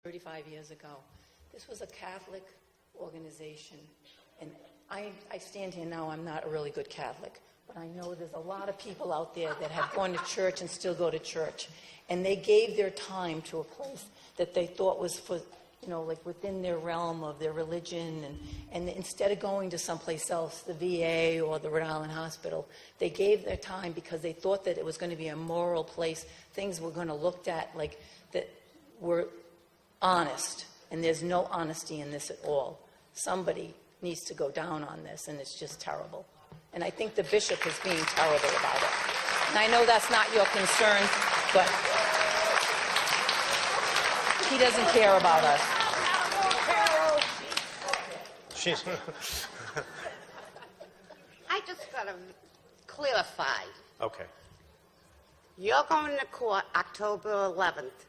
35 years ago. This was a Catholic organization, and I stand here now, I'm not a really good Catholic, but I know there's a lot of people out there that have gone to church and still go to church, and they gave their time to a place that they thought was for, like within their realm of their religion, and instead of going to someplace else, the VA or the Rhode Island Hospital, they gave their time because they thought that it was going to be a moral place, things were going to looked at like that were honest, and there's no honesty in this at all. Somebody needs to go down on this, and it's just terrible. And I think the bishop is being terrible about it. And I know that's not your concern, but he doesn't care about us. I just got to clarify. Okay. You're going to court October 11th,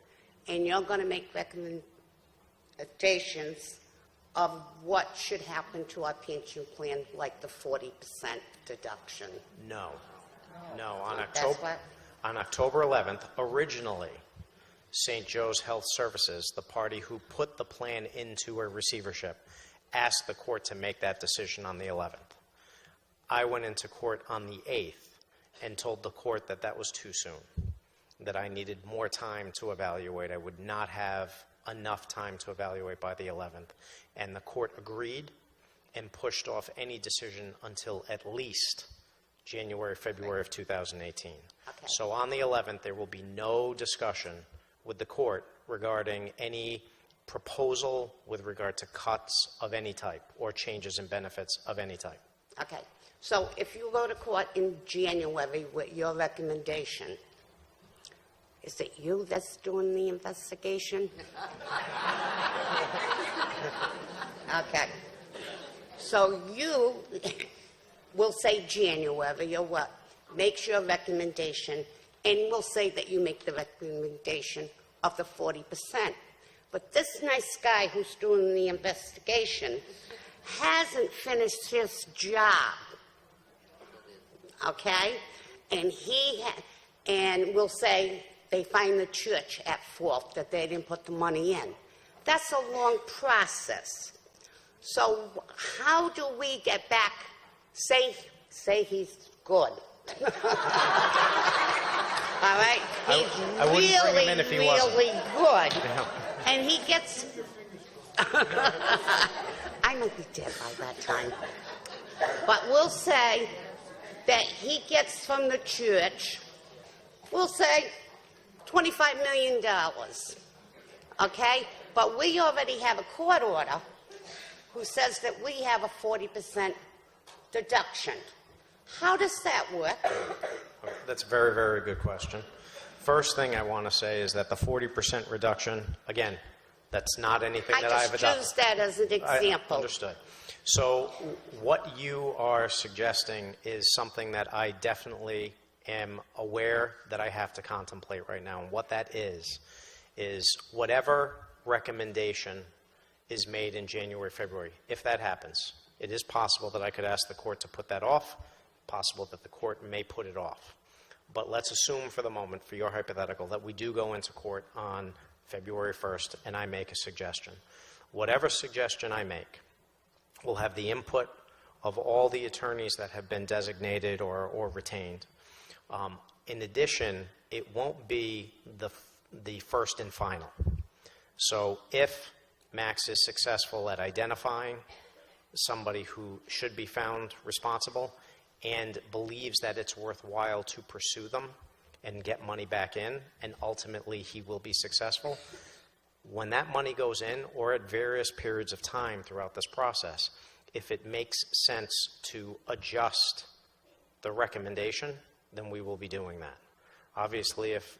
and you're going to make recommendations of what should happen to our pension plan, like the 40% deduction. No. That's what? On October 11th, originally, St. Joe's Health Services, the party who put the plan into a receivership, asked the court to make that decision on the 11th. I went into court on the 8th and told the court that that was too soon, that I needed more time to evaluate. I would not have enough time to evaluate by the 11th. And the court agreed and pushed off any decision until at least January, February of 2018. Okay. So on the 11th, there will be no discussion with the court regarding any proposal with regard to cuts of any type or changes in benefits of any type. Okay. So if you go to court in January with your recommendation, is it you that's doing the investigation? Okay. So you will say January or what? Makes your recommendation, and we'll say that you make the recommendation of the 40%. But this nice guy who's doing the investigation hasn't finished his job. Okay? And and we'll say they find the church at fault that they didn't put the money in. That's a long process. So how do we get back, say he's good. All right? He's I wouldn't bring him in if he wasn't. really good. Yeah. And he gets... I might be dead by that time. But we'll say that he gets from the church, we'll say $25 million. Okay? But we already have a court order who says that we have a 40% deduction. How does that work? That's a very, very good question. First thing I want to say is that the 40% reduction, again, that's not anything that I've adopted. I just used that as an example. Understood. So what you are suggesting is something that I definitely am aware that I have to contemplate right now. And what that is whatever recommendation is made in January, February, if that happens, it is possible that I could ask the court to put that off, possible that the court may put it off. But let's assume for the moment, for your hypothetical, that we do go into court on February 1st and I make a suggestion. Whatever suggestion I make will have the input of all the attorneys that have been designated or retained. In addition, it won't be the first and final. So if Max is successful at identifying somebody who should be found responsible and believes that it's worthwhile to pursue them and get money back in, and ultimately he will be successful, when that money goes in, or at various periods of time throughout this process, if it makes sense to adjust the recommendation, then we will be doing that. Obviously, if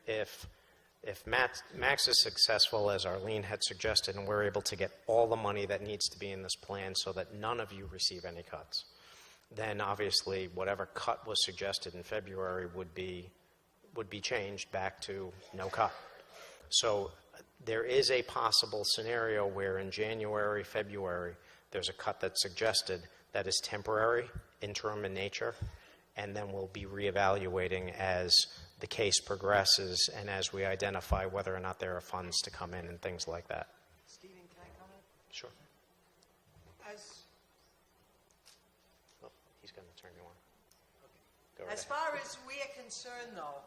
Max is successful, as Arlene had suggested, and we're able to get all the money that needs to be in this plan so that none of you receive any cuts, then obviously whatever cut was suggested in February would be changed back to no cut. So there is a possible scenario where in January, February, there's a cut that's suggested that is temporary, interim in nature, and then we'll be reevaluating as the case progresses and as we identify whether or not there are funds to come in and things like that. Stephen, can I comment? Sure. As Oh, he's going to turn you on. Go right As ahead. far as we are concerned, though,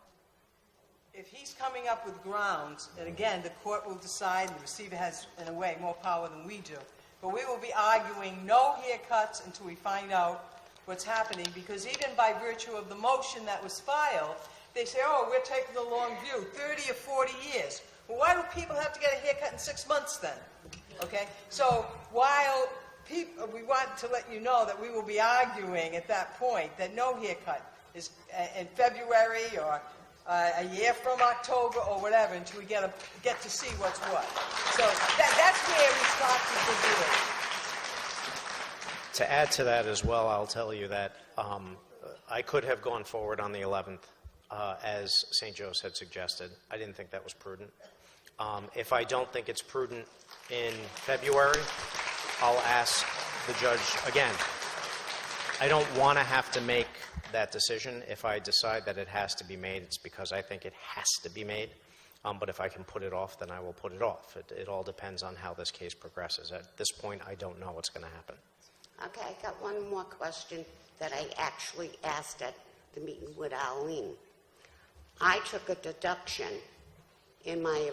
if he's coming up with grounds, and again, the court will decide, and the receiver has, in a way, more power than we do, but we will be arguing no haircuts until we find out what's happening, because even by virtue of the motion that was filed, they say, oh, we're taking the long view, 30 or 40 years. Well, why do people have to get a haircut in 6 months then? Okay? So while we want to let you know that we will be arguing at that point that no haircut is in February or a year from October or whatever until we get to see what's what. So that's where we start to do it. To add to that as well, I'll tell you that I could have gone forward on the 11th, as St. Joe's had suggested. I didn't think that was prudent. If I don't think it's prudent in February, I'll ask the judge again. I don't want to have to make that decision. If I decide that it has to be made, it's because I think it has to be made. But if I can put it off, then I will put it off. It all depends on how this case progresses. At this point, I don't know what's going to happen. Okay, I got one more question that I actually asked at the meeting with Arlene. I took a deduction in my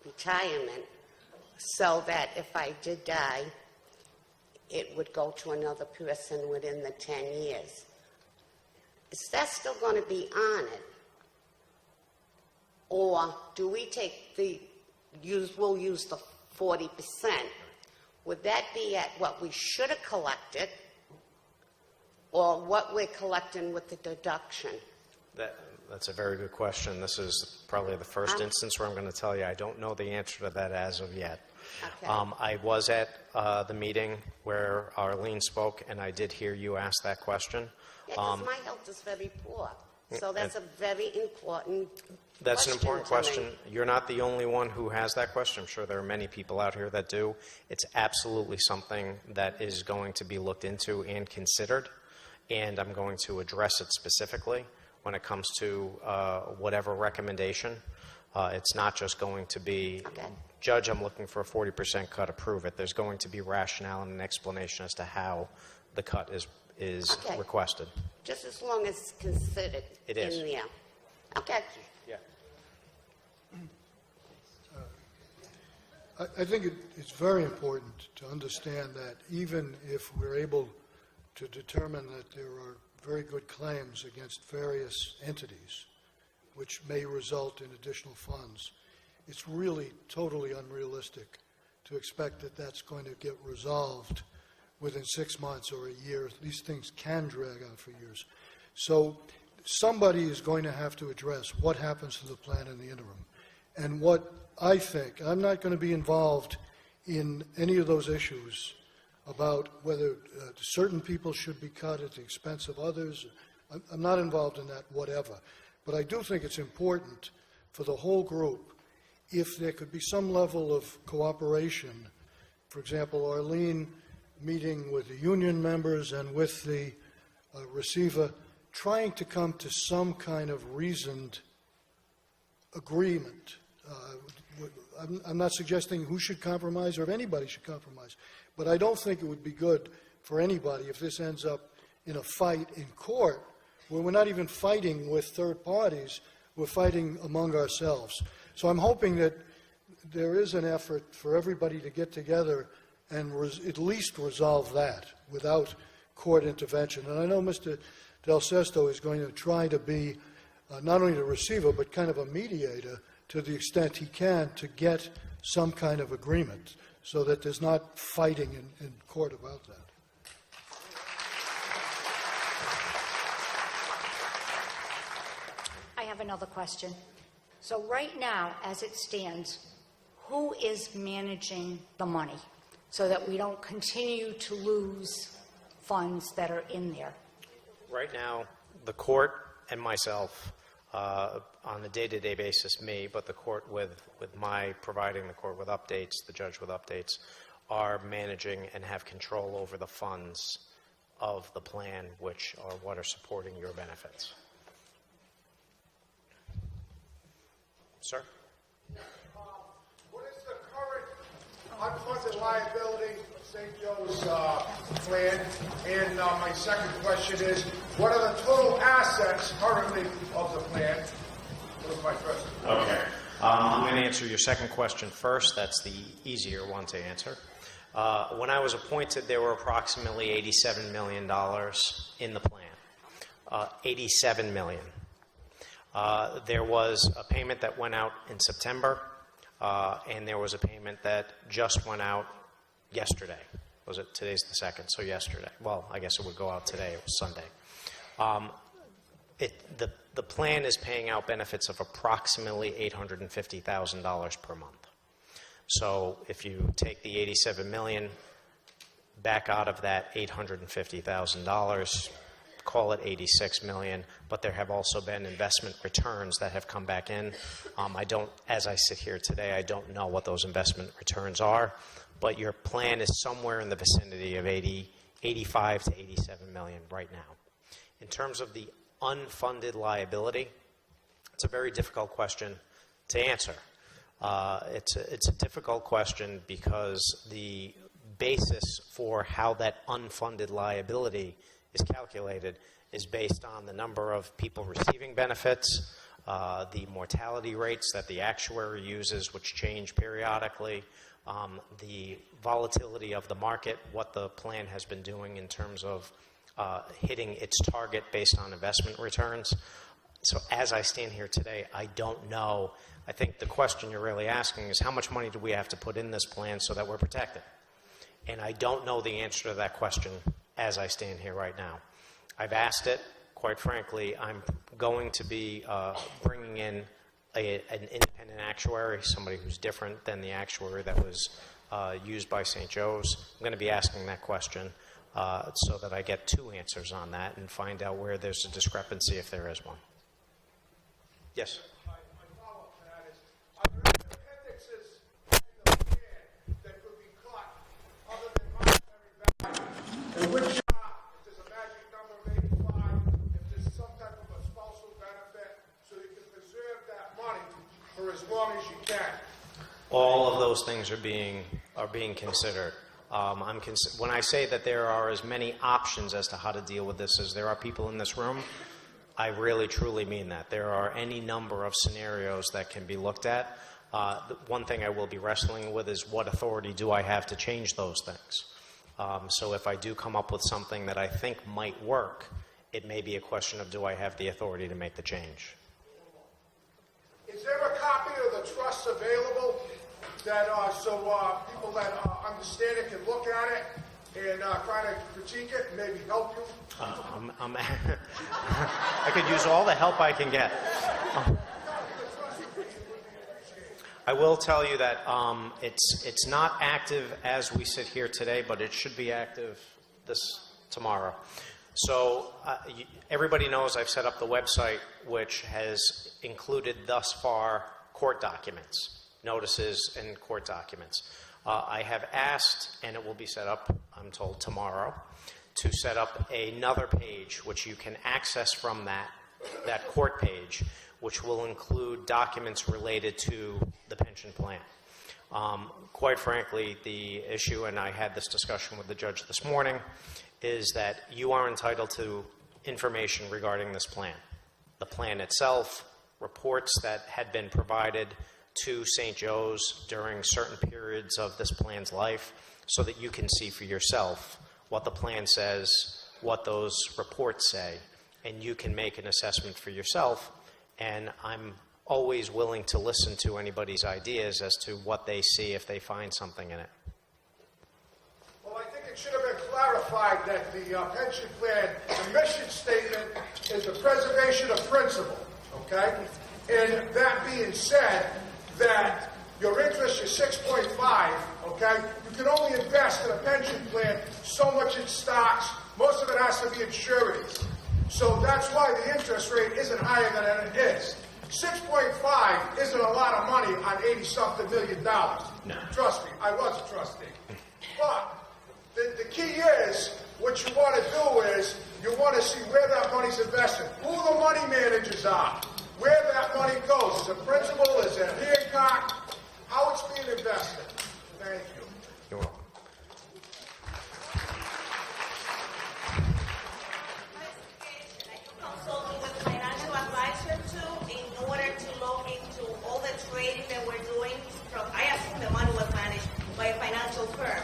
retirement so that if I did die, it would go to another person within the 10 years. Is that still going to be on it? Or do we take we'll use the 40%? Would that be at what we should have collected or what we're collecting with the deduction? That's a very good question. This is probably the first instance where I'm going to tell you I don't know the answer to that as of yet. Okay. I was at the meeting where Arlene spoke, and I did hear you ask that question. Yeah, because my health is very poor. So that's a very important That's an important to me. question. You're not the only one who has that question. I'm sure there are many people out here that do. It's absolutely something that is going to be looked into and considered, and I'm going to address it specifically when it comes to whatever recommendation. It's not just going to be, Okay. Judge, I'm looking for a 40% cut, approve it. There's going to be rationale and an explanation as to how the cut is Okay. requested. Just as long as it's considered It is. in there. Okay. Yeah. I think it's very important to understand that even if we're able to determine that there are very good claims against various entities, which may result in additional funds, it's really totally unrealistic to expect that that's going to get resolved within 6 months or a year. These things can drag out for years. So somebody is going to have to address what happens to the plan in the interim. And what I think, I'm not going to be involved in any of those issues about whether certain people should be cut at the expense of others. I'm not involved in that whatever. But I do think it's important for the whole group, if there could be some level of cooperation, for example, Arlene meeting with the union members and with the receiver, trying to come to some kind of reasoned agreement. I'm not suggesting who should compromise or if anybody should compromise, but I don't think it would be good for anybody if this ends up in a fight in court where we're not even fighting with third parties, we're fighting among ourselves. So I'm hoping that there is an effort for everybody to get together and at least resolve that without court intervention. And I know Mr. Del Sesto is going to try to be not only the receiver, but kind of a mediator to the extent he can to get some kind of agreement so that there's not fighting in court about that. I have another question. So right now, as it stands, who is managing the money so that we don't continue to lose funds that are in there? Right now, the court and myself, on a day-to-day basis, me, but the court with my providing the court with updates, the judge with updates, are managing and have control over the funds of the plan, which are what are supporting your benefits. Sir? What is the current unfunded liability, St. Joe's plan. And my second question is, what are the total assets currently of the plan? That was my first. Okay. I'm going to answer your second question first. That's the easier one to answer. When I was appointed, there were approximately $87 million in the plan. $87 million. There was a payment that went out in September, and there was a payment that just went out yesterday. Was it? Today's the 2nd, so yesterday. Well, I guess it would go out today. It was Sunday. The plan is paying out benefits of approximately $850,000 per month. So if you take the $87 million back out of that $850,000, call it $86 million, but there have also been investment returns that have come back in. As I sit here today, I don't know what those investment returns are, but your plan is somewhere in the vicinity of 85 to 87 million right now. In terms of the unfunded liability, it's a very difficult question to answer. It's a difficult question because the basis for how that unfunded liability is calculated is based on the number of people receiving benefits, the mortality rates that the actuary uses, which change periodically, the volatility of the market, what the plan has been doing in terms of hitting its target based on investment returns. So as I stand here today, I don't know. I think the question you're really asking is how much money do we have to put in this plan so that we're protected? And I don't know the answer to that question as I stand here right now. I've asked it. Quite frankly, I'm going to be bringing in an independent actuary, somebody who's different than the actuary that was used by St. Joe's. I'm going to be asking that question so that I get two answers on that and find out where there's a discrepancy if there is one. Yes? My follow-up to that is, are there any appendixes in the plan that could be cut other than monetary value? In which, if there's a magic number of 85, if there's some type of a spousal benefit, so you can preserve that money for as long as you can? All of those things are being considered. When I say that there are as many options as to how to deal with this as there are people in this room, I really truly mean that. There are any number of scenarios that can be looked at. The one thing I will be wrestling with is what authority do I have to change those things? So if I do come up with something that I think might work, it may be a question of do I have the authority to make the change? Is there a copy of the trust available that so people that understand it can look at it and try to critique it and maybe help you? I could use all the help I can get. I will tell you that it's not active as we sit here today, but it should be active tomorrow. So everybody knows I've set up the website, which has included thus far court documents, notices and court documents. I have asked, and it will be set up, I'm told, tomorrow, to set up another page which you can access from that court page, which will include documents related to the pension plan. Quite frankly, the issue, and I had this discussion with the judge this morning, is that you are entitled to information regarding this plan. The plan itself, reports that had been provided to St. Joe's during certain periods of this plan's life so that you can see for yourself what the plan says, what those reports say, and you can make an assessment for yourself. And I'm always willing to listen to anybody's ideas as to what they see if they find something in it. Well, I think it should have been clarified that the pension plan, the mission statement is the preservation of principle, okay? And that being said, that your interest is 6.5, okay? You can only invest in a pension plan so much in stocks. Most of it has to be in sureties. So that's why the interest rate isn't higher than it is. 6.5 isn't a lot of money on $80-something million. No. Trust me, I was a trustee. But the key is, what you want to do is, you want to see where that money's invested, who the money managers are, where that money goes. Is it principal? Is it Hancock? How it's being invested. Thank you. You're welcome. Consulting with financial advisor too, in order to look into all the trading that we're doing. I assume the money was managed by a financial firm.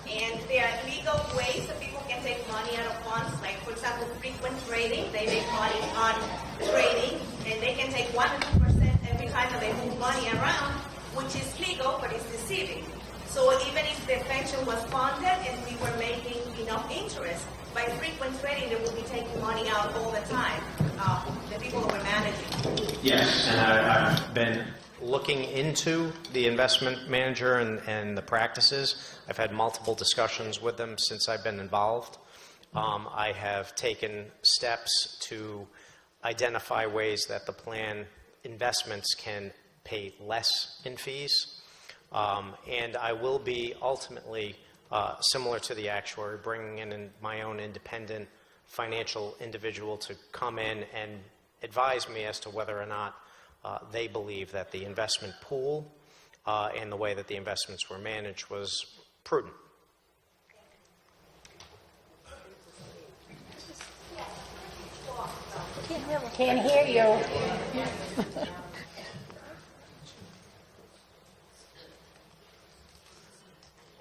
And there are legal ways that people can take money out of funds, like, for example, frequent trading. They make money on trading, and they can take 1 to 2% every time that they move money around, which is legal, but it's deceiving. So even if the pension was funded and we were making enough interest, by frequent trading, they will be taking money out all the time, the people that were managing. Yes, and I've been looking into the investment manager and the practices. I've had multiple discussions with them since I've been involved. I have taken steps to identify ways that the plan investments can pay less in fees. And I will be ultimately, similar to the actuary, bringing in my own independent financial individual to come in and advise me as to whether or not they believe that the investment pool and the way that the investments were managed was prudent. Can't hear you. Can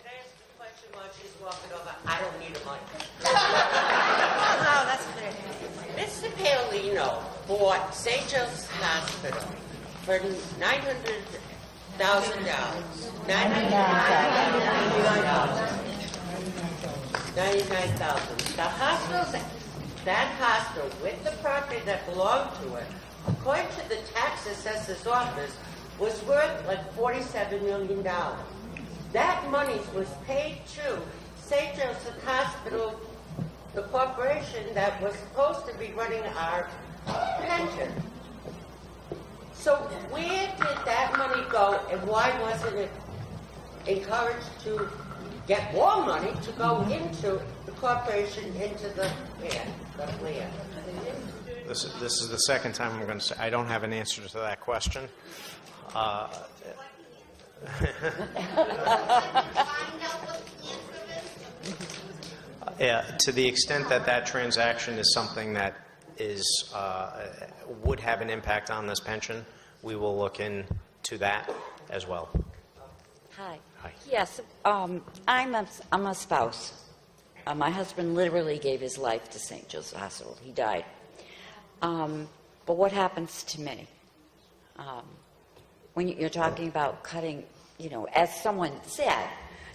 I ask a question while she's walking over? I don't need a mic. No, that's clear. Mr. Paolino bought St. Joseph's Hospital for $900,000. $99,000. The hospital, that hospital, with the property that belonged to it, according to the tax assessor's office, was worth like $47 million. That money was paid to St. Joseph's Hospital, the corporation that was supposed to be running our pension. So where did that money go, and why wasn't it encouraged to get more money to go into the corporation, into the plan? This is the second time I'm going to say I don't have an answer to that question. To the extent that that transaction is something that is would have an impact on this pension, we will look into that as well. Hi. Hi. Yes, I'm a spouse. My husband literally gave his life to St. Joseph's Hospital. He died. But what happens to me? When you're talking about cutting, as someone said,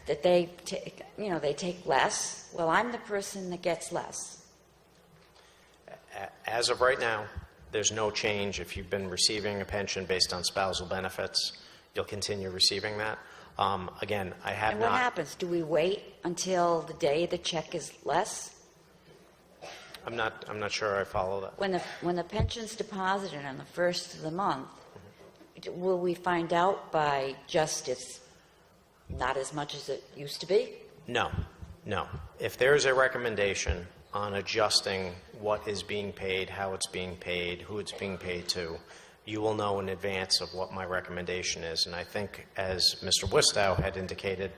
that they take less. Well, I'm the person that gets less. As of right now, there's no change. If you've been receiving a pension based on spousal benefits, you'll continue receiving that. Again, I have And not. what happens? Do we wait until the day the check is less? I'm not sure I follow that. When the pension's deposited on the first of the month, will we find out by just it's not as much as it used to be? No. If there is a recommendation on adjusting what is being paid, how it's being paid, who it's being paid to, you will know in advance of what my recommendation is. And I think, as Mr. Wistow had indicated,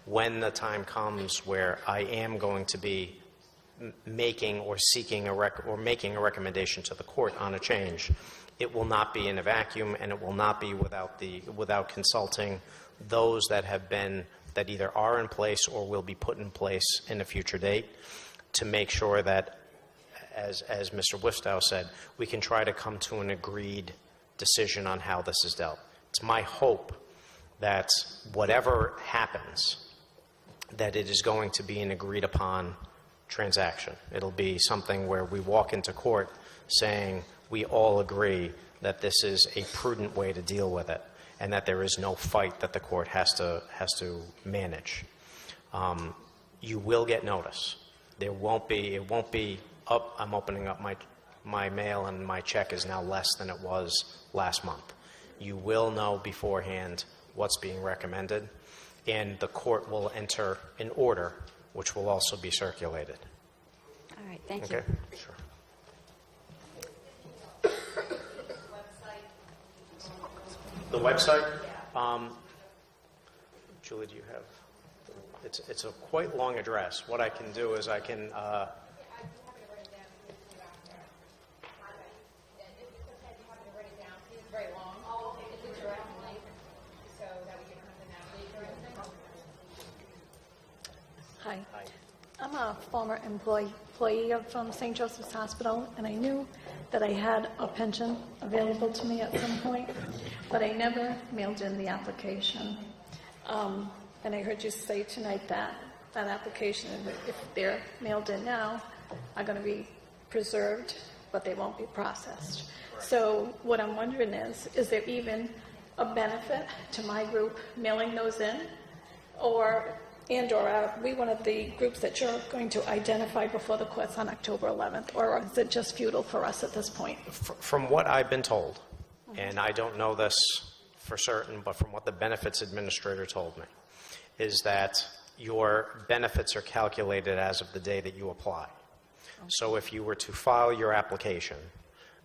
when the time comes where I am going to be making or seeking making a recommendation to the court on a change, it will not be in a vacuum, and it will not be without consulting those that either are in place or will be put in place in a future date, to make sure that, as Mr. Wistow said, we can try to come to an agreed decision on how this is dealt. It's my hope that whatever happens, that it is going to be an agreed upon transaction. It'll be something where we walk into court saying we all agree that this is a prudent way to deal with it, and that there is no fight that the court has to manage. You will get notice. It won't be up. I'm opening up my mail and my check is now less than it was last month. You will know beforehand what's being recommended, and the court will enter an order, which will also be circulated. All right, thank you. Okay, sure. The website? Julie, do you have? it's a quite long address. What I can do is I can, Hi. I'm a former employee of St. Joseph's Hospital, and I knew that I had a pension available to me at some point, but I never mailed in the application. And I heard you say tonight that that application, if they're mailed in now, are going to be preserved, but they won't be processed. So what I'm wondering is there even a benefit to my group mailing those in? Or are we one of the groups that you're going to identify before the courts on October 11th? Or is it just futile for us at this point? from what I've been told, and I don't know this for certain, but from what the benefits administrator told me, is that your benefits are calculated as of the day that you apply. So if you were to file your application,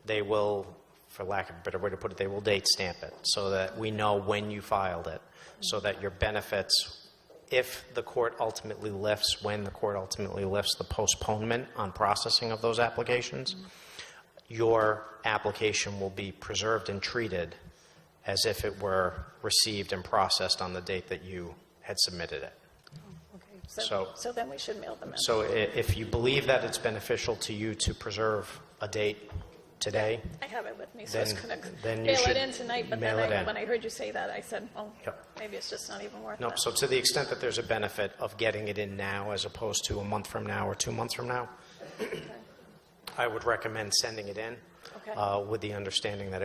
they will, for lack of a better way to put it, they will date stamp it so that we know when you filed it, so that your benefits, if the court ultimately lifts, when the court ultimately lifts the postponement on processing of those applications, your application will be preserved and treated as if it were received and processed on the date that you had submitted it. Okay. So then we should mail them in. So if you believe that it's beneficial to you to preserve a date today, I have it with me, so I was going then to you mail should it in tonight, but mail then it in. when I heard you say that, I said, well, Yep. maybe it's just not even worth Nope. it. So to the extent that there's a benefit of getting it in now as opposed to a month from now or 2 months from now, I would recommend sending it in Okay. with the understanding that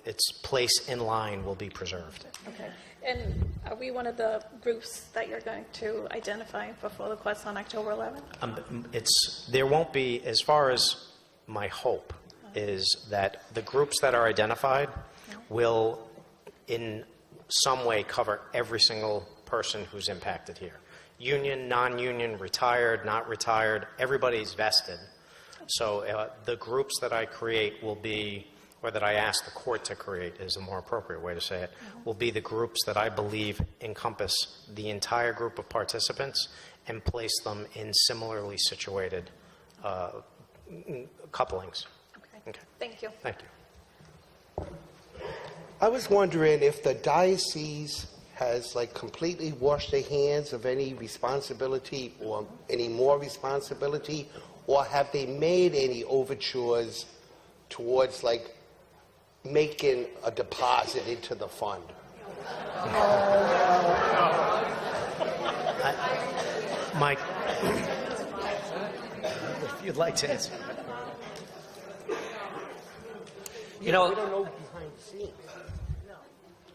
its place in line will be preserved. Okay. And are we one of the groups that you're going to identify before the courts on October 11th? There won't be, as far as my hope, is that the groups that are identified will in some way cover every single person who's impacted here. Union, non-union, retired, not retired, everybody's vested. So the groups that I create will be, or that I ask the court to create is a more appropriate way to say it, will be the groups that I believe encompass the entire group of participants and place them in similarly situated couplings. Okay. Thank you. Thank you. I was wondering if the diocese has completely washed their hands of any responsibility or any more responsibility, or have they made any overtures towards making a deposit into the fund? Mike, if you'd like to answer. We don't know behind the scenes.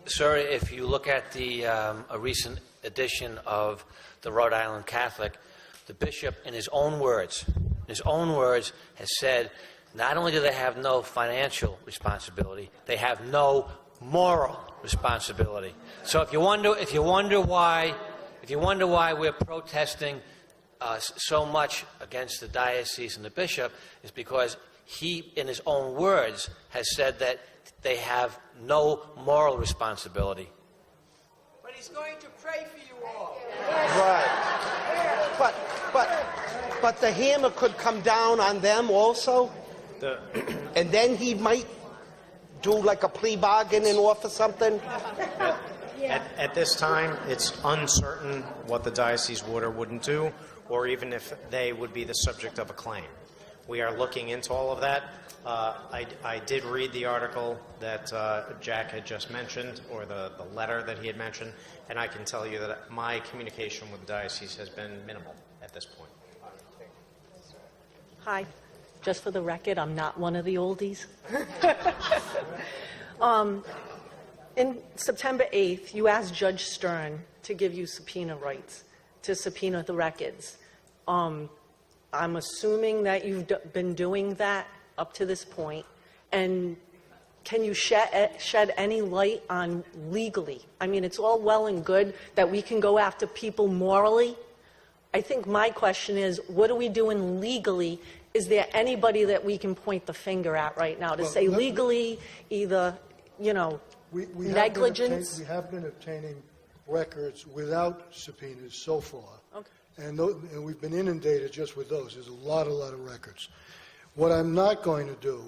Sir, if you look at a recent edition of the Rhode Island Catholic, the bishop, in his own words, has said not only do they have no financial responsibility, they have no moral responsibility. So if you wonder why we're protesting so much against the diocese and the bishop, is because he, in his own words, has said that they have no moral responsibility. But he's going to pray for you all. Right. But the hammer could come down on them also, and then he might do a plea bargain and offer something. At this time, it's uncertain what the diocese would or wouldn't do, or even if they would be the subject of a claim. We are looking into all of that. I did read the article that Jack had just mentioned, or the letter that he had mentioned, and I can tell you that my communication with the diocese has been minimal at this point. Hi. Just for the record, I'm not one of the oldies. In September 8th, you asked Judge Stern to give you subpoena rights, to subpoena the records. I'm assuming that you've been doing that up to this point. And can you shed any light on legally? I mean, it's all well and good that we can go after people morally. I think my question is, what are we doing legally? Is there anybody that we can point the finger at right now to say legally, either, negligence? We have been obtaining records without subpoenas so far. Okay. And we've been inundated just with those. There's a lot of records. What I'm not going to do,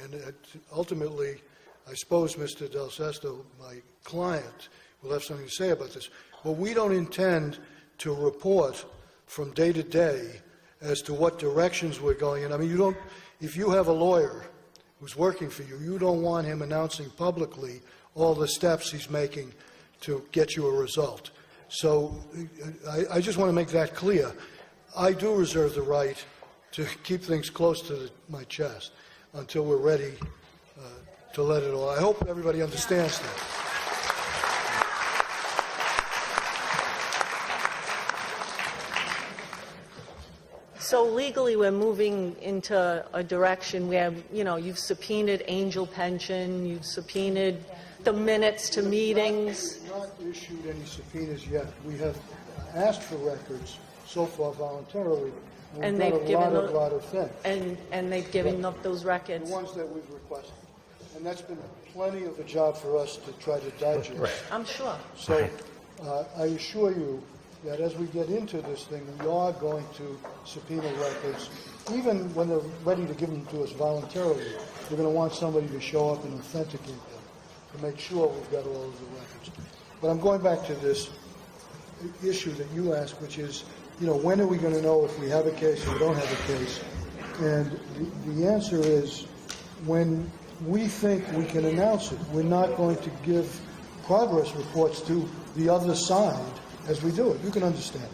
and ultimately, I suppose Mr. Del Sesto, my client, will have something to say about this, but we don't intend to report from day to day as to what directions we're going in. I mean, if you have a lawyer who's working for you, you don't want him announcing publicly all the steps he's making to get you a result. So I just want to make that clear. I do reserve the right to keep things close to my chest until we're ready to let it all. I hope everybody understands that. So legally, we're moving into a direction where, you've subpoenaed Angel Pension, you've subpoenaed the minutes to meetings. We have not issued any subpoenas yet. We have asked for records so far voluntarily. And we've they've done given a lot of things. And they've given up those records. The ones that we've requested. And that's been plenty of a job for us to try to digest. Right. I'm sure. So I assure you that as we get into this thing, we are going to subpoena records. Even when they're ready to give them to us voluntarily, we're going to want somebody to show up and authenticate them to make sure we've got all of the records. But I'm going back to this issue that you asked, which is, when are we going to know if we have a case or we don't have a case? And the answer is when we think we can announce it. We're not going to give progress reports to the other side as we do it. You can understand.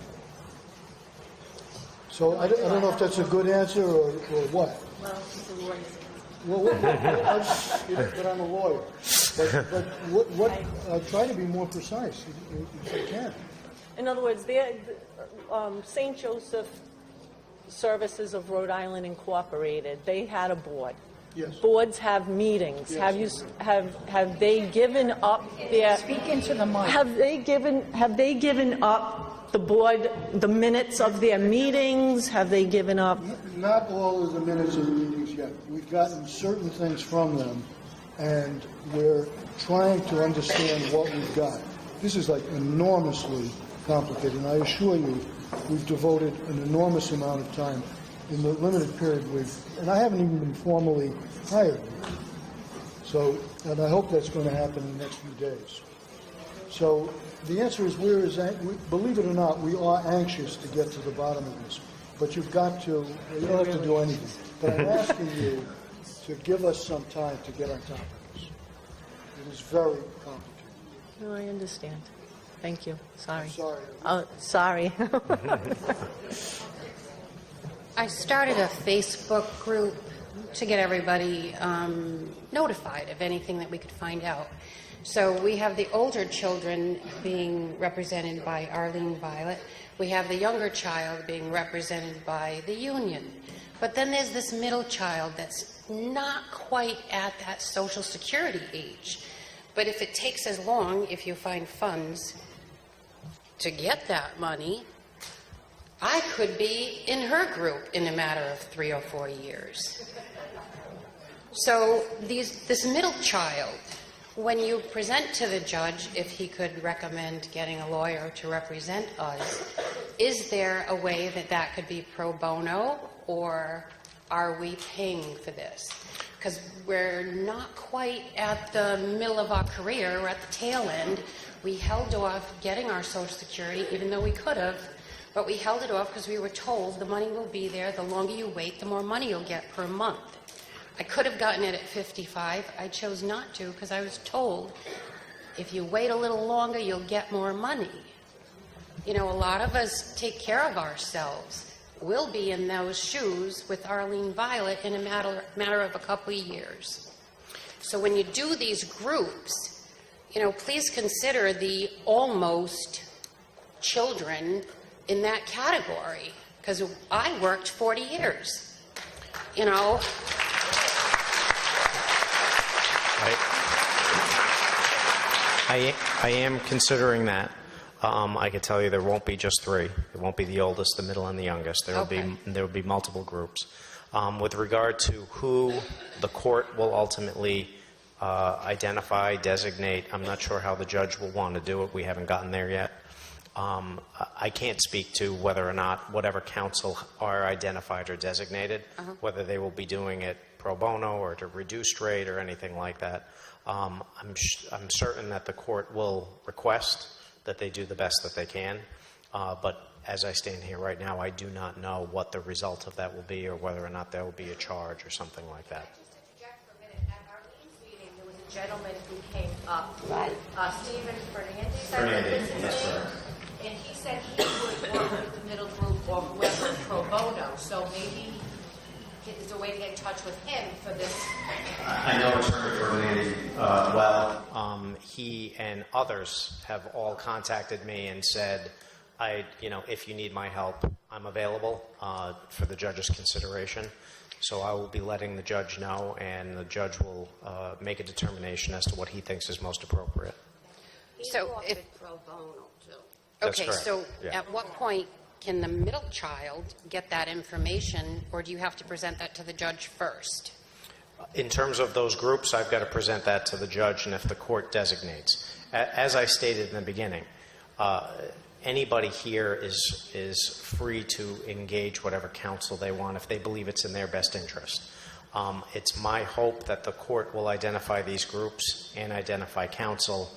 So I don't know if that's a good answer or what. Well, he's a lawyer. But I'm a lawyer. But try to be more precise if you can. In other words, St. Joseph Services of Rhode Island Incorporated, they had a board. Yes. Boards have meetings. Yes. Have they given up their? Speak into the mic. Have they given up the board, the minutes of their meetings? Have they given up? Not all of the minutes of the meetings yet. We've gotten certain things from them, and we're trying to understand what we've got. This is like enormously complicated, and I assure you, we've devoted an enormous amount of time in the limited period and I haven't even been formally hired yet. So, and I hope that's going to happen in the next few days. So the answer is believe it or not, we are anxious to get to the bottom of this. But you don't have to do anything. But I'm asking you to give us some time to get on top of this. It is very complicated. No, I understand. Thank you. Sorry. Sorry. Sorry. I started a Facebook group to get everybody notified of anything that we could find out. So we have the older children being represented by Arlene Violet. We have the younger child being represented by the union. But then there's this middle child that's not quite at that Social Security age. But if it takes as long, if you find funds to get that money, I could be in her group in a matter of 3 or 4 years. So this middle child, when you present to the judge if he could recommend getting a lawyer to represent us, is there a way that could be pro bono, or are we paying for this? Because we're not quite at the middle of our career, we're at the tail end. We held off getting our Social Security, even though we could have, but we held it off because we were told the money will be there. The longer you wait, the more money you'll get per month. I could have gotten it at 55. I chose not to because I was told if you wait a little longer, you'll get more money. You know, a lot of us take care of ourselves. We'll be in those shoes with Arlene Violet in a matter of a couple of years. So when you do these groups, you know, please consider the almost children in that category, because I worked 40 years, you know. I am considering that. I could tell you there won't be just 3. It won't be the oldest, the middle, and the youngest. There will be multiple groups. With regard to who the court will ultimately identify, designate. I'm not sure how the judge will want to do it. We haven't gotten there yet. I can't speak to whether or not whatever counsel are identified or designated, whether they will be doing it pro bono or at a reduced rate or anything like that. I'm certain that the court will request that they do the best that they can, but as I stand here right now, I do not know what the result of that will be or whether or not there will be a charge or something like that. Just interject for a minute. At our Lean's meeting, there was a gentleman who came up, Right. Stephen Fernandez, I think was his name. And he said he would work with the middle group or whoever pro bono, so maybe is a way to get in touch with him for this. I know Attorney Fernandez well. He and others have all contacted me and said, if you need my help, I'm available for the judge's consideration. So I will be letting the judge know, and the judge will make a determination as to what he thinks is most appropriate. So if Pro bono, too. That's Okay, correct. so Yeah. at what point can the middle child get that information, or do you have to present that to the judge first? In terms of those groups, I've got to present that to the judge, and if the court designates. As I stated in the beginning, anybody here is free to engage whatever counsel they want if they believe it's in their best interest. It's my hope that the court will identify these groups and identify counsel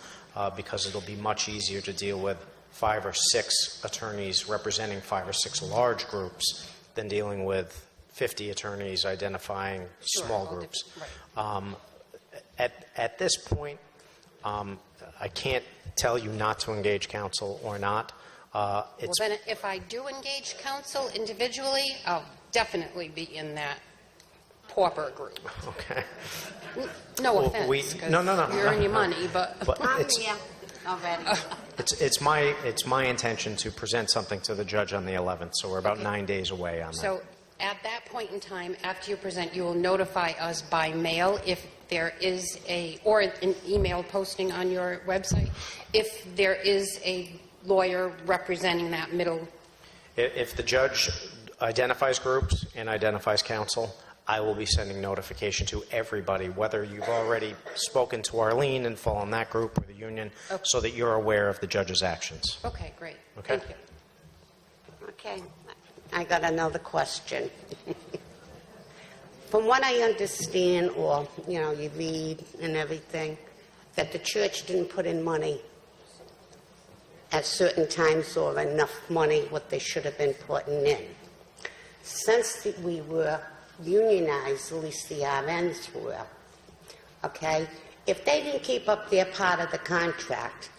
because it'll be much easier to deal with 5 or 6 attorneys representing 5 or 6 large groups than dealing with 50 attorneys identifying small groups. At this point, I can't tell you not to engage counsel or not. Well, then if I do engage counsel individually, I'll definitely be in that pauper group. Okay. No Well, offense, because no, you earn your money, but... it's- Already. It's my intention to present something to the judge on the 11th, so we're about 9 days away on that. So at that point in time, after you present, you will notify us by mail if there is or an email posting on your website, if there is a lawyer representing that middle. If the judge identifies groups and identifies counsel, I will be sending notification to everybody, whether you've already spoken to Arlene and fall in that group or the union, so that you're aware of the judge's actions. Okay, great. Okay. Thank you. Okay, I got another question. From what I understand, or, you read and everything, that the church didn't put in money at certain times or enough money what they should have been putting in. Since we were unionized, at least the RNs were, okay, if they didn't keep up their part of the contract,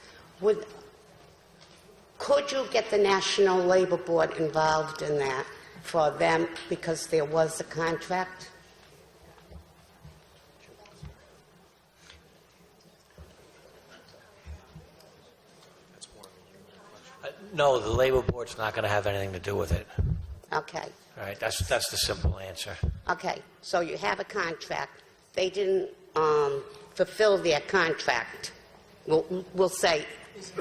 could you get the National Labor Board involved in that for them because there was a contract? No, the Labor Board's not going to have anything to do with it. Okay. All right, that's the simple answer. Okay, so you have a contract. They didn't fulfill their contract. We'll say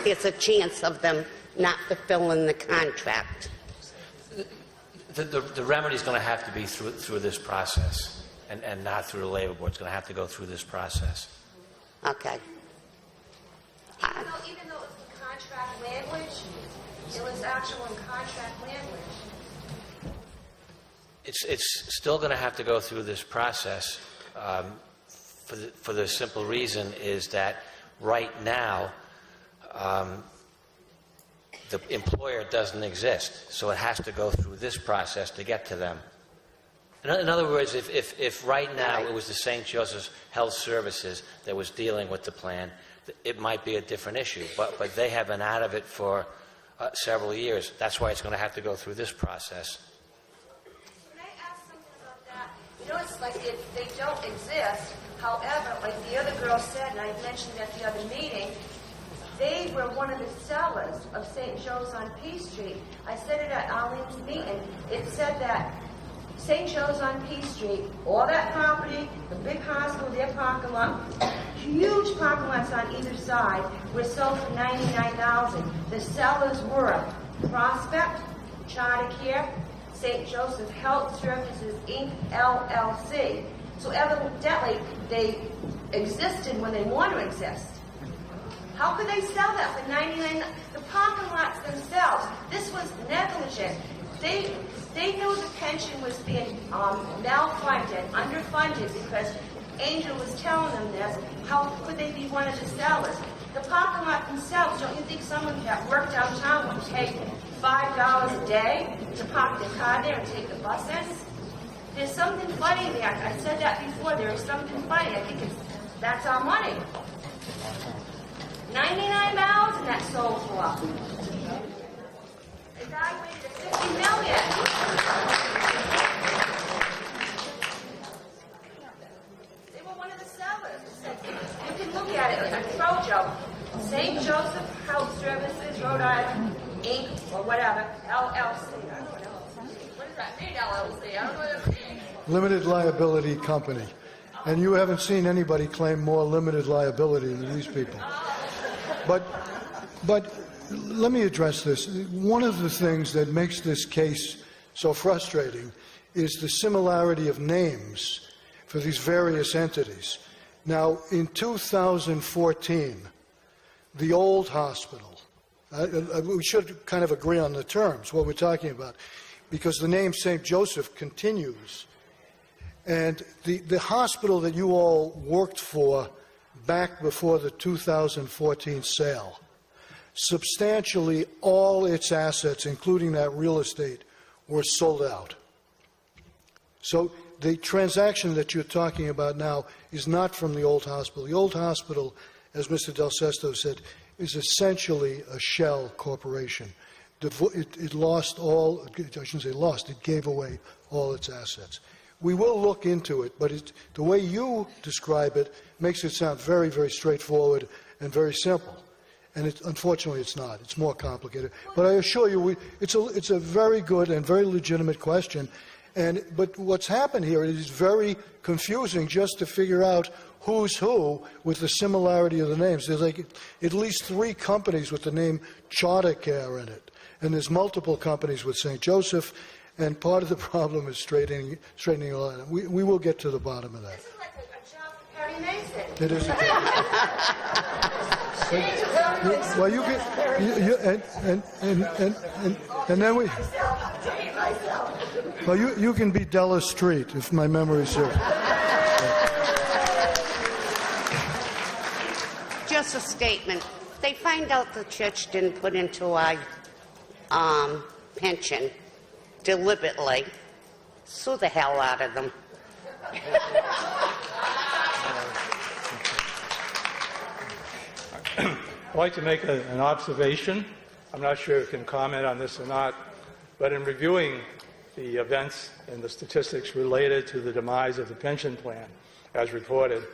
there's a chance of them not fulfilling the contract. The remedy's going to have to be through this process, and not through the Labor Board. It's going to have to go through this process. Okay. Even though it's the contract language, it was actual in contract language. It's still going to have to go through this process for the simple reason is that right now the employer doesn't exist, so it has to go through this process to get to them. In other words, if right now it was the St. Joseph's Health Services that was dealing with the plan, it might be a different issue, but they have been out of it for several years. That's why it's going to have to go through this process. It's like they don't exist. However, like the other girl said, and I mentioned at the other meeting, they were one of the sellers of St. Joe's on P Street. I said it at Arlene's meeting. It said that St. Joe's on P Street, all that property, the big hospital, their parking lot, huge parking lots on either side, were sold for $99,000. The sellers were Prospect, Charter Care, St. Joseph Health Services, Inc., LLC. So evidently, they existed when they want to exist. How could they sell that for 99? The parking lots themselves, this was negligent. They knew the pension was being malfunded, underfunded, because Angel was telling them this. How could they be one of the sellers? The parking lot themselves, don't you think someone that worked downtown would pay $5 a day to park their car there and take the bus in? There's something funny there. I said that before. There is something funny. I think that's our money. 99 miles and that sold for. The guy waited $50 million. They were one of the sellers. You can look at it like a Trojo. St. Joseph Health Services, Rhode Island, Inc., or whatever, LLC. I don't know. What does that mean, LLC? I don't know what it means. Limited liability company. And you haven't seen anybody claim more limited liability than these people. But let me address this. One of the things that makes this case so frustrating is the similarity of names for these various entities. Now, in 2014, the old hospital, we should kind of agree on the terms, what we're talking about, because the name St. Joseph continues. And the hospital that you all worked for back before the 2014 sale, substantially all its assets, including that real estate, were sold out. So the transaction that you're talking about now is not from the old hospital. The old hospital, as Mr. Del Sesto said, is essentially a shell corporation. It lost all, I shouldn't say lost, it gave away all its assets. We will look into it, but the way you describe it makes it sound very, very straightforward and very simple. And unfortunately, it's not. It's more complicated. But I assure you, it's a very good and very legitimate question. But what's happened here is very confusing just to figure out who's who with the similarity of the names. There's like at least 3 companies with the name Charter Care in it. And there's multiple companies with St. Joseph. And part of the problem is straightening all that. We will get to the bottom of that. This is like a job for Perry Mason. It is a well, you get, and then we. Well, you can be Della Street if my memory serves. Just a statement. They find out the church didn't put into our pension deliberately. Sue the hell out of them. I'd like to make an observation. I'm not sure if you can comment on this or not, but in reviewing the events and the statistics related to the demise of the pension plan, as reported,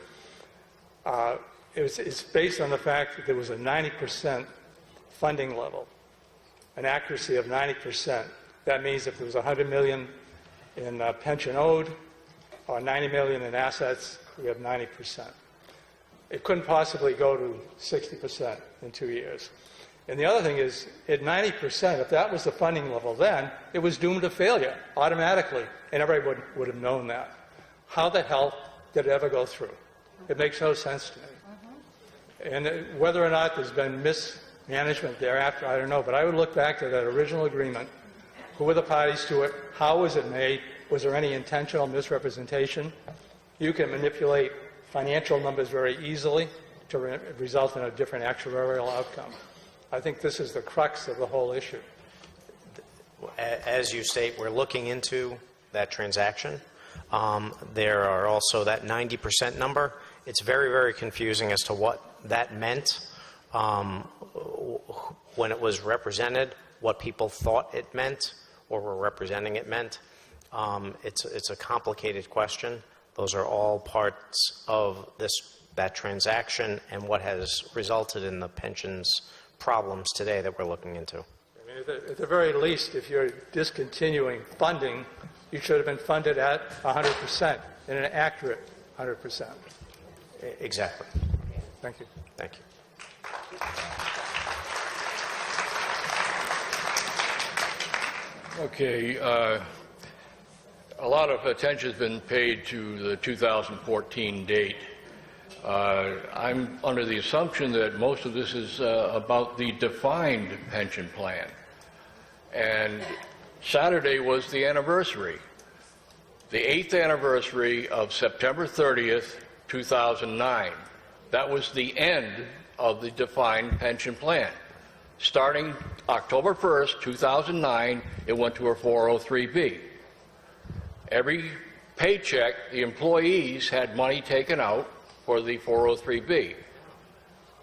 it's based on the fact that there was a 90% funding level, an accuracy of 90%. That means if there was $100 million in pension owed or $90 million in assets, we have 90%. It couldn't possibly go to 60% in 2 years. And the other thing is, at 90%, if that was the funding level then, it was doomed to failure automatically, and everybody would have known that. How the hell did it ever go through? It makes no sense to me. And whether or not there's been mismanagement thereafter, I don't know, but I would look back to that original agreement. Who were the parties to it? How was it made? Was there any intentional misrepresentation? You can manipulate financial numbers very easily to result in a different actuarial outcome. I think this is the crux of the whole issue. As you state, we're looking into that transaction. There are also that 90% number. It's very, very confusing as to what that meant when it was represented, what people thought it meant or were representing it meant. It's a complicated question. Those are all parts of that transaction and what has resulted in the pensions problems today that we're looking into. I mean, at the very least, if you're discontinuing funding, you should have been funded at 100% and an accurate 100%. Exactly. Thank you. Thank you. Okay. A lot of attention has been paid to the 2014 date. I'm under the assumption that most of this is about the defined pension plan. And Saturday was the anniversary, the 8th anniversary of September 30th, 2009. That was the end of the defined pension plan. Starting October 1st, 2009, it went to a 403B. Every paycheck, the employees had money taken out for the 403B.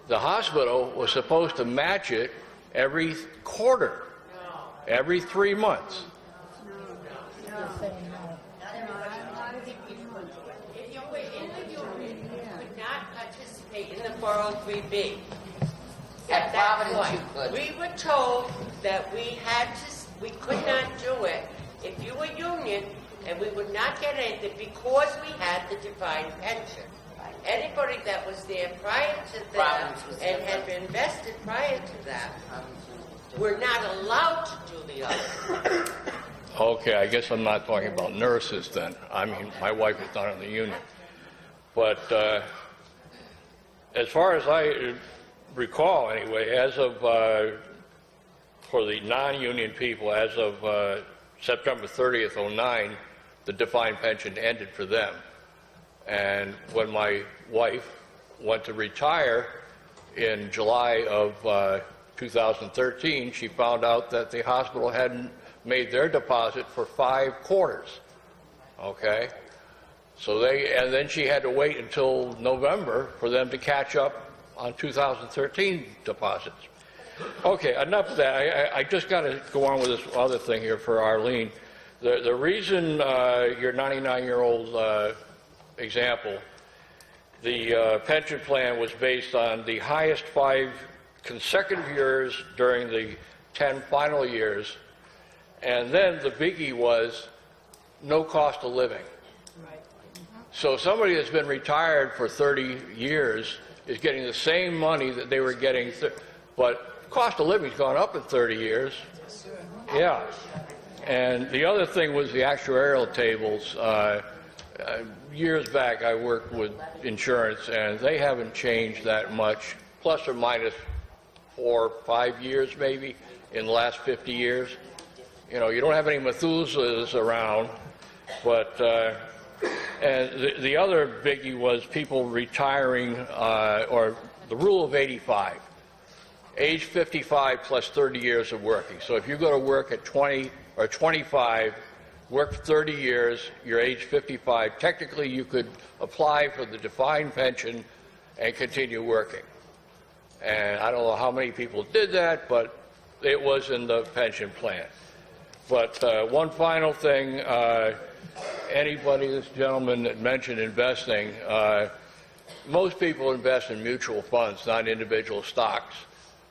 The hospital was supposed to match it every quarter, every 3 months. If you were in the union, you could not participate in the 403B. At that point, we were told that we could not do it if you were union, and we would not get anything because we had the defined pension. Anybody that was there prior to that and had been invested prior to that were not allowed to do the other. Okay, I guess I'm not talking about nurses then. I mean, my wife is not in the union. But as far as I recall, anyway, as of, for the non-union people, as of September 30th, 2009, the defined pension ended for them. And when my wife went to retire in July of 2013, she found out that the hospital hadn't made their deposit for 5 quarters. Okay? So and then she had to wait until November for them to catch up on 2013 deposits. Okay, enough of that. I just got to go on with this other thing here for Arlene. The reason your 99-year-old example, the pension plan was based on the highest 5 consecutive years during the 10 final years, and then the biggie was no cost of living. So somebody that's been retired for 30 years is getting the same money that they were getting, but cost of living's gone up in 30 years. Yeah. And the other thing was the actuarial tables. Years back, I worked with insurance, and they haven't changed that much, plus or minus 4 or 5 years maybe in the last 50 years. You know, you don't have any Methuselahs around, but and the other biggie was people retiring, or the rule of 85. Age 55 plus 30 years of working. So if you go to work at 20 or 25, work for 30 years, you're age 55, technically you could apply for the defined pension and continue working. And I don't know how many people did that, but it was in the pension plan. But one final thing, anybody, this gentleman that mentioned investing, most people invest in mutual funds, not individual stocks.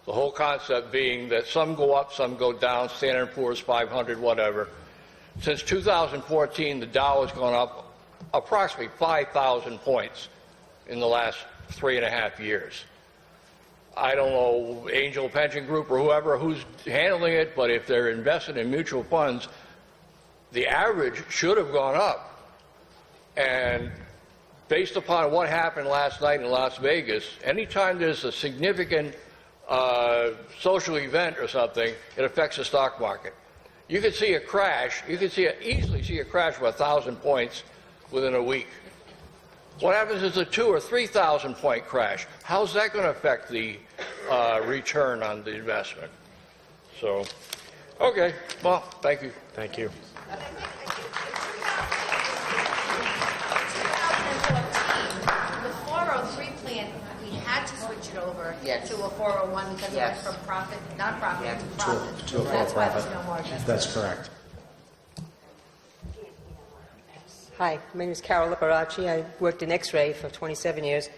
The whole concept being that some go up, some go down, Standard & Poor's 500, whatever. Since 2014, the Dow has gone up approximately 5,000 points in the last 3.5 years. I don't know, Angel Pension Group or whoever who's handling it, but if they're invested in mutual funds, the average should have gone up. And based upon what happened last night in Las Vegas, anytime there's a significant social event or something, it affects the stock market. You could see a crash, you could easily see a crash of 1,000 points within a week. What happens is a 2,000 or 3,000 point crash? How's that going to affect the return on the investment? So, okay, well, thank you. Thank you. The 403 plan, we had to switch it over to a 401 because it went from profit, non-profit to profit. To a That's why there's for-profit. no margin. That's correct. Hi, my name is Carol Liparachi. I worked in X-ray for 27 years.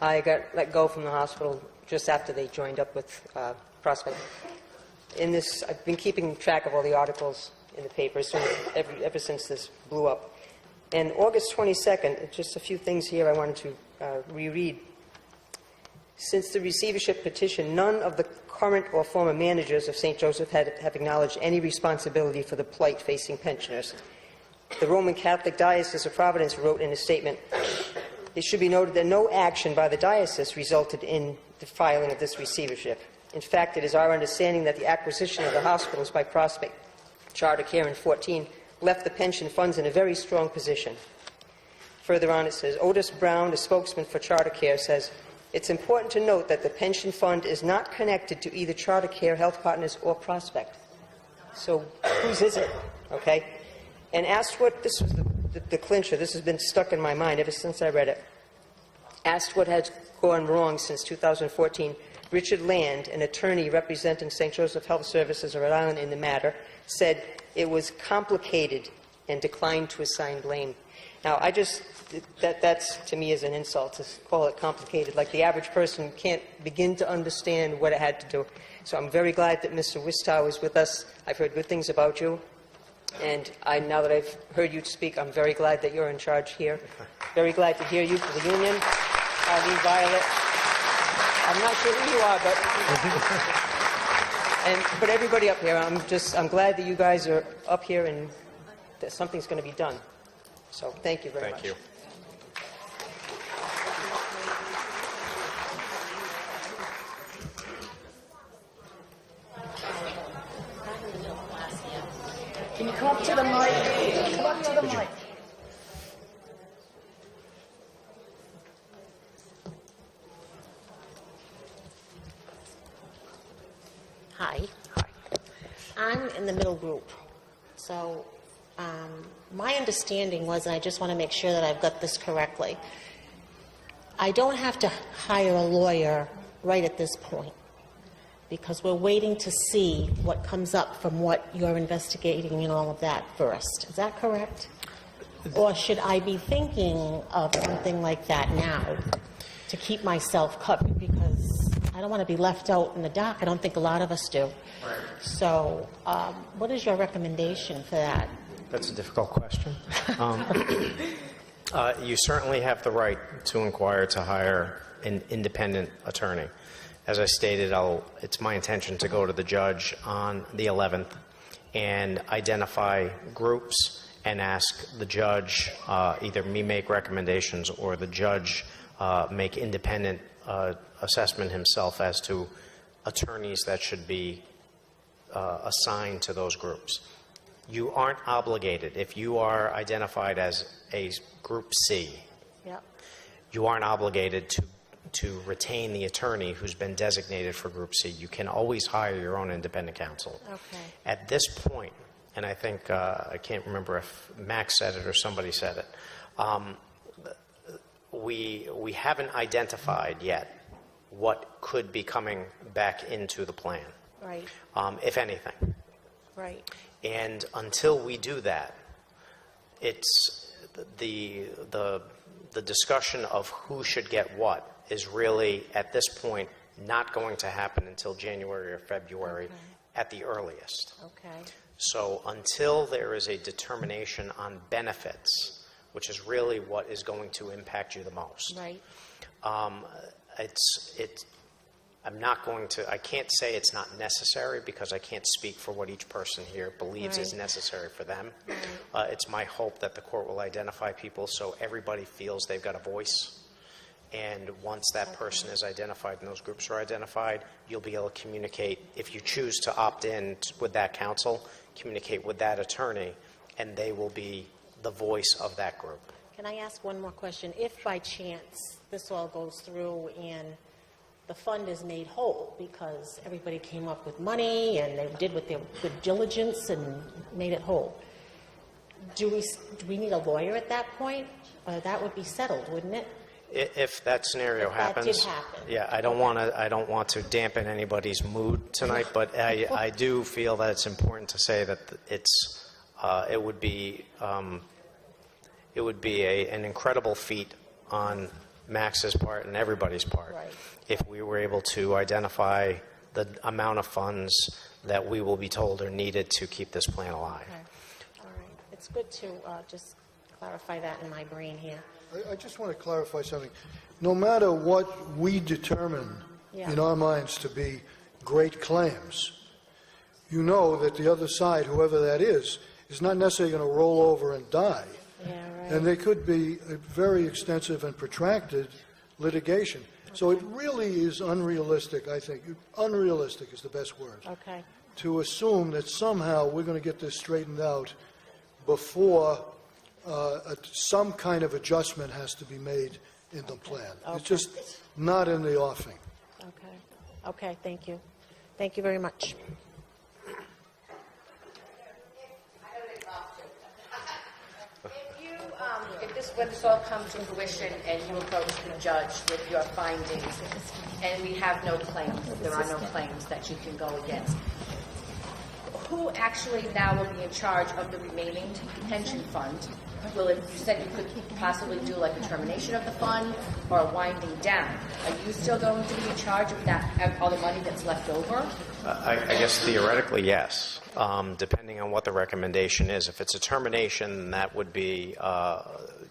I got let go from the hospital just after they joined up with Prospect. In this, I've been keeping track of all the articles in the papers ever since this blew up. And August 22nd, just a few things here I wanted to reread. Since the receivership petition, none of the current or former managers of St. Joseph have acknowledged any responsibility for the plight facing pensioners. The Roman Catholic Diocese of Providence wrote in a statement, It should be noted that no action by the diocese resulted in the filing of this receivership. In fact, it is our understanding that the acquisition of the hospitals by Prospect Charter Care in 14 left the pension funds in a very strong position. Further on, it says, Otis Brown, a spokesman for Charter Care, says, it's important to note that the pension fund is not connected to either Charter Care, Health Partners, or Prospect. So whose is it? Okay? And asked what, this was the clincher, this has been stuck in my mind ever since I read it. Asked what has gone wrong since 2014, Richard Land, an attorney representing St. Joseph Health Services of Rhode Island in the matter, said it was complicated and declined to assign blame. Now, that's to me is an insult to call it complicated, like the average person can't begin to understand what it had to do. So I'm very glad that Mr. Wistow is with us. I've heard good things about you. And now that I've heard you speak, I'm very glad that you're in charge here. Very glad to hear you for the union. Arlene Violet. I'm not sure who you are, but everybody up here, I'm glad that you guys are up here and that something's going to be done. So thank you very much. Thank you. Can you come up to the mic? Come up to the mic. Hi. I'm in the middle group. So my understanding was, and I just want to make sure that I've got this correctly, I don't have to hire a lawyer right at this point because we're waiting to see what comes up from what you're investigating and all of that first. Is that correct? Or should I be thinking of something like that now to keep myself covered? Because I don't want to be left out in the dark. I don't think a lot of us do. So what is your recommendation for that? That's a difficult question. You certainly have the right to inquire to hire an independent attorney. As I stated, it's my intention to go to the judge on the 11th and identify groups and ask the judge, either me make recommendations or the judge make independent assessment himself as to attorneys that should be assigned to those groups. You aren't obligated. If you are identified as a Group C, Yep. you aren't obligated to retain the attorney who's been designated for Group C. You can always hire your own independent counsel. Okay. At this point, and I think, I can't remember if Max said it or somebody said it, we haven't identified yet what could be coming back into the plan, Right. if anything. Right. And until we do that, it's the discussion of who should get what is really, at this point, not going to happen until January or February at the earliest. Okay. So until there is a determination on benefits, which is really what is going to impact you the most, Right. I'm not going to, I can't say it's not necessary because I can't speak for what each person here believes is Right. necessary for them. It's my hope that the court will identify people so everybody feels they've got a voice. And once that person is identified and those groups are identified, you'll be able to communicate, if you choose to opt in with that counsel, communicate with that attorney, and they will be the voice of that group. Can I ask one more question? If by chance this all goes through and the fund is made whole because everybody came up with money and they did with their good diligence and made it whole, do we need a lawyer at that point? That would be settled, wouldn't it? If that scenario If that happens, did happen. yeah, I don't want to dampen anybody's mood tonight, but I do feel that it's important to say that it would be an incredible feat on Max's part and everybody's part Right. if we were able to identify the amount of funds that we will be told are needed to keep this plan alive. Okay. All right. It's good to just clarify that in my brain here. I just want to clarify something. No matter what we determine Yeah. in our minds to be great claims, you know that the other side, whoever that is not necessarily going to roll over and die. Yeah, And there could be a very extensive and protracted litigation. So it really is unrealistic, I think. Unrealistic is the best word. Okay. To assume that somehow we're going to get this straightened out before some kind of adjustment has to be made in the plan. Okay. It's just not in the offing. Okay. Okay, thank you. Thank you very much. When this all comes to fruition and you approach the judge with your findings, and we have no claims, there are no claims that you can go against, who actually now will be in charge of the remaining pension fund? Will it, you said you could possibly do like a termination of the fund or a winding down. Are you still going to be in charge of that, of all the money that's left over? I guess theoretically, yes, depending on what the recommendation is. If it's a termination, that would be,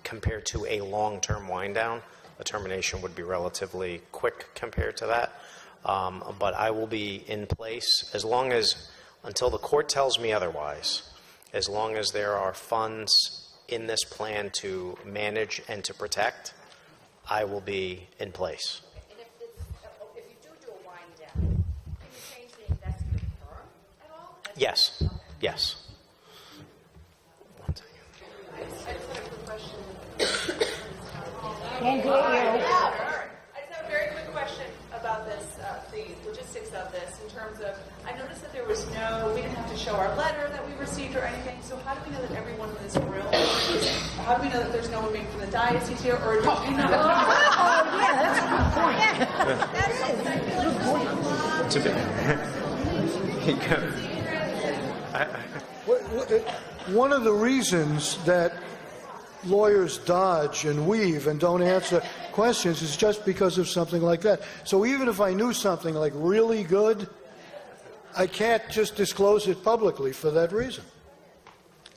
compared to a long-term wind-down, a termination would be relatively quick compared to that. But I will be in place as long as, until the court tells me otherwise, as long as there are funds in this plan to manage and to protect, I will be in place. And if you do a wind down, can you change the investment firm at all? Yes, yes. I just had a quick question. I just have a very quick question about this, the logistics of this, in terms of, I noticed that there was we didn't have to show our letter that we received or anything, so how do we know that everyone in this room how do we know that there's no one being from the diocese here, or do we know? One of the reasons that lawyers dodge and weave and don't answer questions is just because of something like that. So even if I knew something like really good, I can't just disclose it publicly for that reason.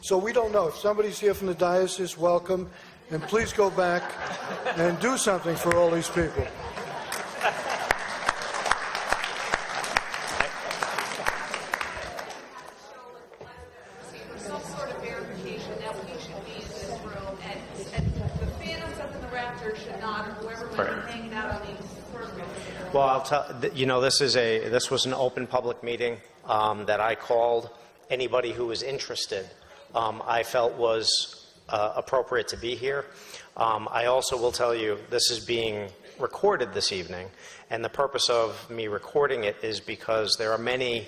So we don't know. If somebody's here from the diocese, welcome, and please go back and do something for all these people. Some sort of verification that we should be in this room, and the phantoms up in the rafters should not, or whoever might be hanging out on these circles. Well, I'll tell you know, this was an open public meeting that I called. Anybody who was interested, I felt was appropriate to be here. I also will tell you this is being recorded this evening, and the purpose of me recording it is because there are many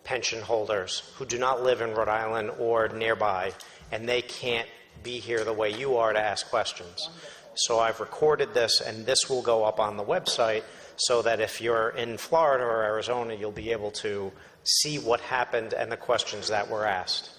pension holders who do not live in Rhode Island or nearby, and they can't be here the way you are to ask questions. So I've recorded this, and this will go up on the website so that if you're in Florida or Arizona, you'll be able to see what happened and the questions that were asked.